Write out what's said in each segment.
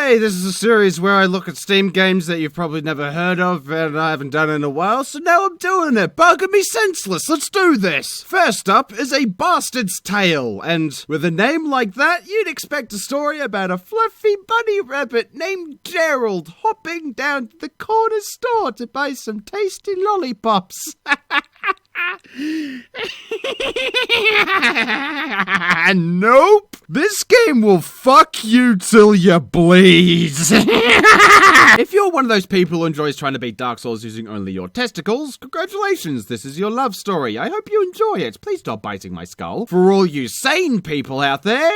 Hey, this is a series where I look at Steam games that you've probably never heard of and I haven't done in a while, so now I'm doing it. Bugger me senseless, let's do this! First up is A Bastard's Tale, and with a name like that, you'd expect a story about a fluffy bunny rabbit named Gerald hopping down to the corner store to buy some tasty lollipops. Nope! This game will fuck you till you bleed. If you're one of those people who enjoys trying to beat Dark Souls using only your testicles, congratulations, this is your love story. I hope you enjoy it. Please stop biting my skull. For all you sane people out there,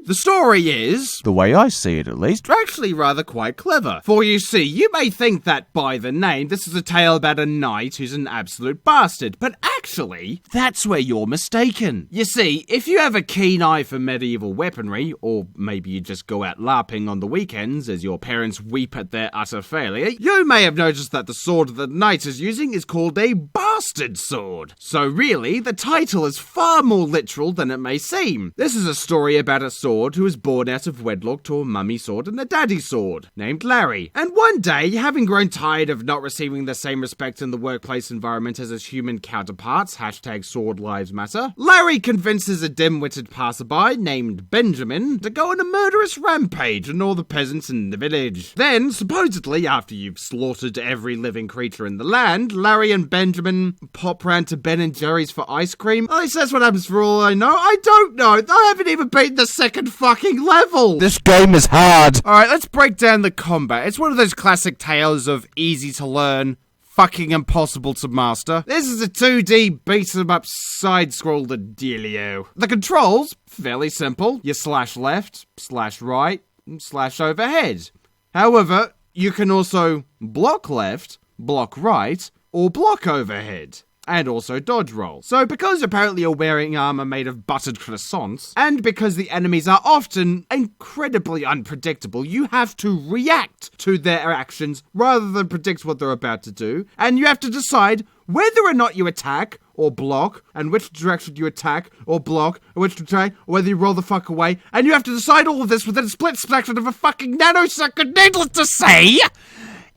the story is, the way I see it at least, actually rather quite clever. For you see, you may think that by the name, this is a tale about a knight who's an absolute bastard, but actually, that's where you're mistaken. You see, if you have a keen eye for medieval weaponry, or maybe you just go out LARPing on the weekends as your parents weep at their utter failure, you may have noticed that the sword the knight is using is called a bastard sword. So really, the title is far more literal than it may seem. This is a story about a sword who was born out of wedlock to a mummy sword and a daddy sword, named Larry. And one day, having grown tired of not receiving the same respect in the workplace environment as his human counterparts, #sword lives matter, Larry convinces a dim-witted passerby named Benjamin to go on a murderous rampage on all the peasants in the village. Then, supposedly, after you've slaughtered every living creature in the land, Larry and Benjamin pop round to Ben & Jerry's for ice cream. At least that's what happens for all I know. I don't know. I haven't even beaten the second fucking level. This game is hard. Alright, let's break down the combat. It's one of those classic tales of easy to learn, fucking impossible to master. This is a 2D beat-em-up side-scroller dealio. The controls, fairly simple. You slash left, slash right, and slash overhead. However, you can also block left, block right, or block overhead. And also dodge roll. So because apparently you're wearing armor made of buttered croissants, and because the enemies are often incredibly unpredictable, you have to react to their actions rather than predict what they're about to do, and you have to decide whether or not you attack or block, and which direction you attack or block, or which direction, or whether you roll the fuck away, and you have to decide all of this within a split fraction of a fucking nanosecond. Needless to say,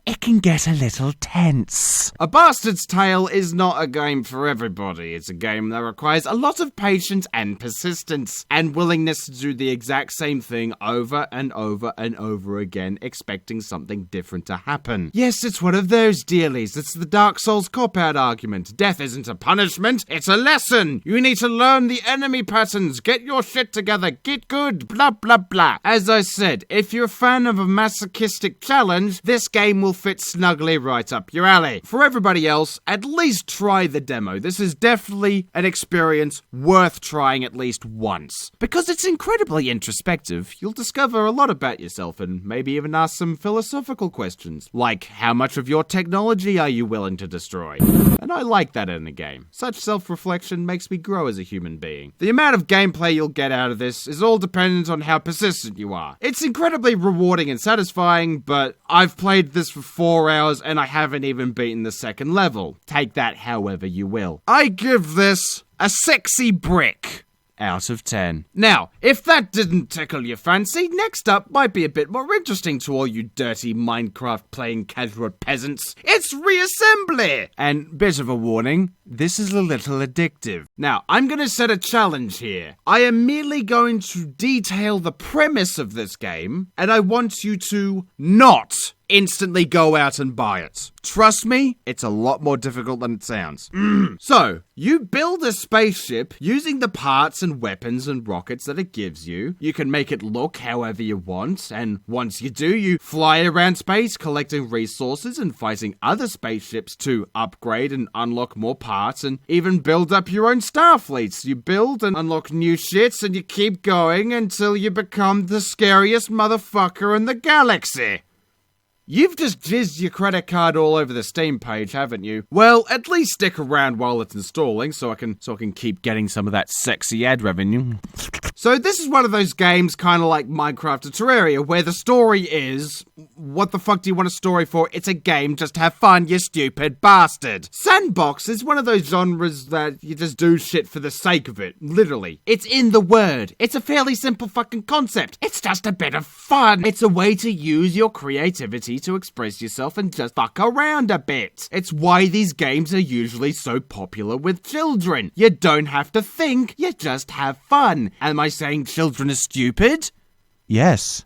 it can get a little tense. A Bastard's Tale is not a game for everybody. It's a game that requires a lot of patience and persistence, and willingness to do the exact same thing over and over and over again, expecting something different to happen. Yes, it's one of those dealies. It's the Dark Souls cop-out argument. Death isn't a punishment, it's a lesson. You need to learn the enemy patterns, get your shit together, get good, blah blah blah. As I said, if you're a fan of a masochistic challenge, this game will fit snugly right up your alley. For everybody else, at least try the demo. This is definitely an experience worth trying at least once. Because it's incredibly introspective, you'll discover a lot about yourself and maybe even ask some philosophical questions. Like, how much of your technology are you willing to destroy? And I like that in a game. Such self-reflection makes me grow as a human being. The amount of gameplay you'll get out of this is all dependent on how persistent you are. It's incredibly rewarding and satisfying, but I've played this for 4 hours and I haven't even beaten the second level. Take that however you will. I give this a sexy brick out of 10. Now, if that didn't tickle your fancy, next up might be a bit more interesting to all you dirty Minecraft playing casual peasants. It's Reassembly! And bit of a warning, this is a little addictive. Now, I'm gonna set a challenge here. I am merely going to detail the premise of this game, and I want you to not instantly go out and buy it. Trust me, it's a lot more difficult than it sounds. So, you build a spaceship using the parts and weapons and rockets that it gives you. You can make it look however you want, and once you do, you fly around space collecting resources and fighting other spaceships to upgrade and unlock more parts and even build up your own star fleets. You build and unlock new shits and you keep going until you become the scariest motherfucker in the galaxy. You've just jizzed your credit card all over the Steam page, haven't you? Well, at least stick around while it's installing so I can keep getting some of that sexy ad revenue. So this is one of those games kind of like Minecraft or Terraria where the story is, what the fuck do you want a story for? It's a game, just have fun, you stupid bastard. Sandbox is one of those genres that you just do shit for the sake of it, literally. It's in the word. It's a fairly simple fucking concept. It's just a bit of fun. It's a way to use your creativity to express yourself and just fuck around a bit. It's why these games are usually so popular with children. You don't have to think, you just have fun. Am I saying children are stupid? Yes.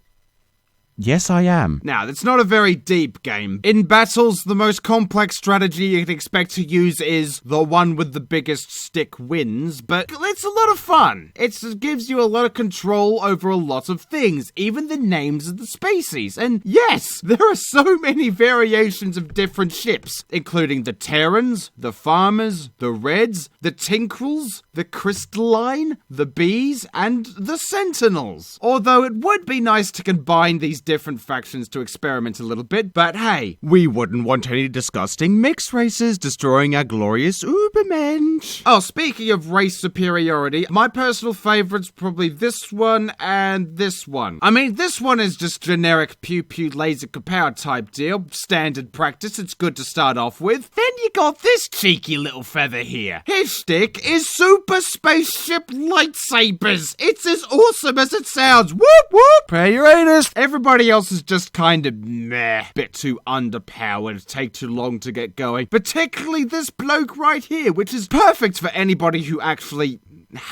Yes, I am. Now, that's not a very deep game. In battles, the most complex strategy you'd expect to use is the one with the biggest stick wins, but it's a lot of fun. It gives you a lot of control over a lot of things, even the names of the species. And yes, there are so many variations of different ships, including the Terrans, the Farmers, the Reds, the Tinkrels, the Crystalline, the Bees, and the Sentinels. Although it would be nice to combine these different factions to experiment a little bit, but hey, we wouldn't want any disgusting mixed races destroying our glorious Ubermensch. Oh, speaking of race superiority, my personal favorite's probably this one and this one. I mean, this one is just generic pew-pew laser kapow type deal, standard practice, it's good to start off with. Then you got this cheeky little feather here. His shtick is super spaceship lightsabers. It's as awesome as it sounds. Whoop whoop! Pray your anus. Everybody else is just kind of meh, bit too underpowered, take too long to get going. Particularly this bloke right here, which is perfect for anybody who actually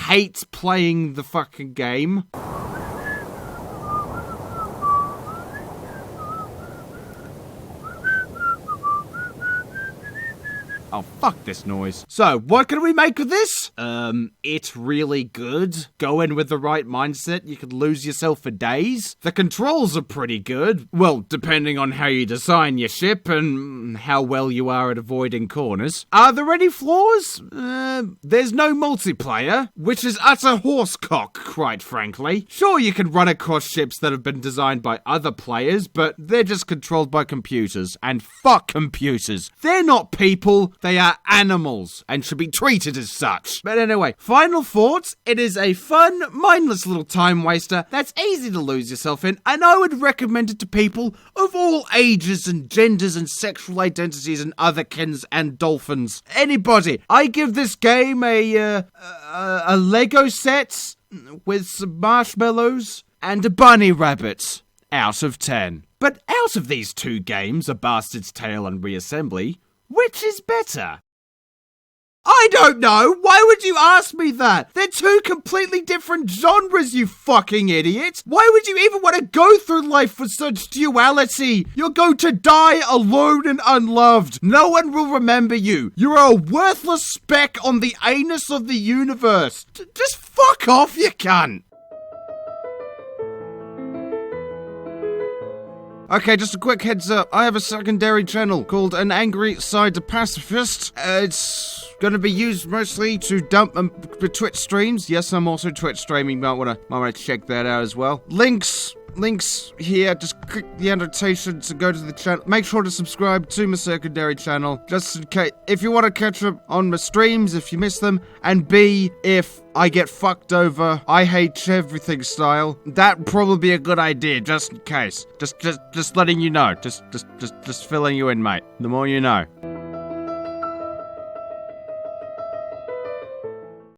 hates playing the fucking game. Oh, fuck this noise. So, what can we make of this? It's really good. Go in with the right mindset, you could lose yourself for days. The controls are pretty good. Well, depending on how you design your ship and how well you are at avoiding corners. Are there any flaws? There's no multiplayer, which is utter horsecock, quite frankly. Sure, you can run across ships that have been designed by other players, but they're just controlled by computers. And fuck computers. They're not people. They are animals and should be treated as such. But anyway, final thoughts. It is a fun, mindless little time waster that's easy to lose yourself in, and I would recommend it to people of all ages and genders and sexual identities and otherkins and dolphins. Anybody. I give this game a Lego set with some marshmallows and a bunny rabbit out of 10. But out of these two games, A Bastard's Tale and Reassembly, which is better? I don't know! Why would you ask me that? They're two completely different genres, you fucking idiot! Why would you even want to go through life with such duality? You're going to die alone and unloved. No one will remember you. You're a worthless speck on the anus of the universe. Just fuck off, you cunt! Okay, just a quick heads up. I have a secondary channel called An Angry Cider Pacifist. It's gonna be used mostly to dump Twitch streams. Yes, I'm also Twitch streaming. Might wanna check that out as well. Links here. Just click the annotation to go to the channel. Make sure to subscribe to my secondary channel, just in case, if you want to catch up on my streams if you miss them, and B, if I get fucked over, I hate everything style. That'd probably be a good idea, just in case. Just letting you know. Just filling you in, mate. The more you know.